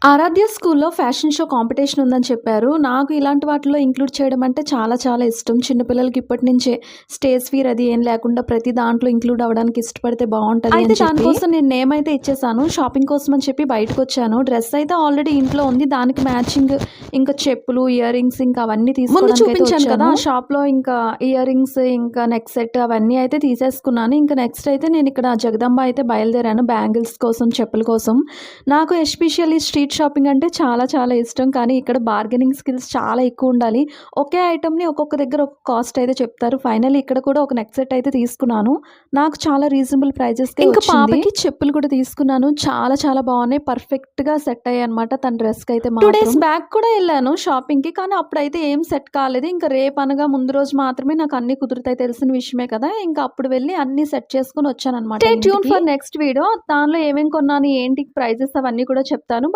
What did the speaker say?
ఆరాధ్య స్కూల్లో fashion show competition ఉందని చెప్పారు. నాకు ఇలాంటి వాటిలో ఇంక్లూడ్ చేయడం అంటే చాలా చాలా ఇష్టం. చిన్న పిల్లలకి ఇప్పటి నుంచే స్టేజ్ ఫియర్ అది ఏం లేకుండా ప్రతి దాంట్లో ఇంక్లూడ్ అవ్వడానికి ఇష్టపడితే బావుంటది అని చెప్పి దానికోసం నేను నేమ్ అయితే ఇచ్చేసాను. షాపింగ్ కోసం అని చెప్పి బయటకొచ్చాను. డ్రెస్ అయితే ఆల్రెడీ ఇంట్లో ఉంది. దానికి మ్యాచింగ్ ఇంకా చెప్పులు, ఇయర్ రింగ్స్ ఇంకా అవన్నీ ముందు చూపించాను కదా! షాప్‌లో ఇంకా ఇయర్ రింగ్స్, ఇంకా నెక్ సెట్ అవన్నీ అయితే తీసేసుకున్నాను. ఇంకా నెక్స్ట్ అయితే నేను ఇక్కడ జగదంబ అయితే బయలుదేరాను బ్యాంగిల్స్ కోసం, చెప్పుల కోసం. నాకు ఎస్పెషల్లీ స్ట్రీట్ షాపింగ్ అంటే చాలా చాలా ఇష్టం. కానీ ఇక్కడ బార్గెనింగ్ స్కిల్స్ చాలా ఎక్కువ ఉండాలి. ఒకే ఐటెమ్‌ని ఒక్కొక్క దగ్గర ఒక కాస్ట్ అయితే చెప్తారు. ఫైనల్లీ ఇక్కడ కూడా ఒక నెక్ సెట్ అయితే తీసుకున్నాను. నాకు చాలా రీజనబుల్ ప్రైజెస్‌కే ఇంకా పాపకి చెప్పులు కూడా తీసుకున్నాను. చాలా చాలా బాగున్నాయి. పర్ఫెక్ట్‌గా సెట్ అయ్యాయన్నమాట తన డ్రెస్‌కైతే మాత్రం. 2 డేస్ బ్యాక్ కూడా వెళ్ళాను షాపింగ్‌కి. కానీ అప్పుడైతే ఏం సెట్ కాలేదు. ఇంకా రేపు అనగా ముందు రోజు మాత్రమే నాకు అన్నీ కుదురుతాయి. తెలిసిన విషయమే కదా! ఇంకా అప్పుడు వెళ్ళి అన్నీ సెట్ చేసుకొని వచ్చానన్నమాట. Stay tune for next video. దానిలో ఏమేం కొన్నాను, ఏంటి ప్రైజెస్ అవన్నీ కూడా చెప్తాను.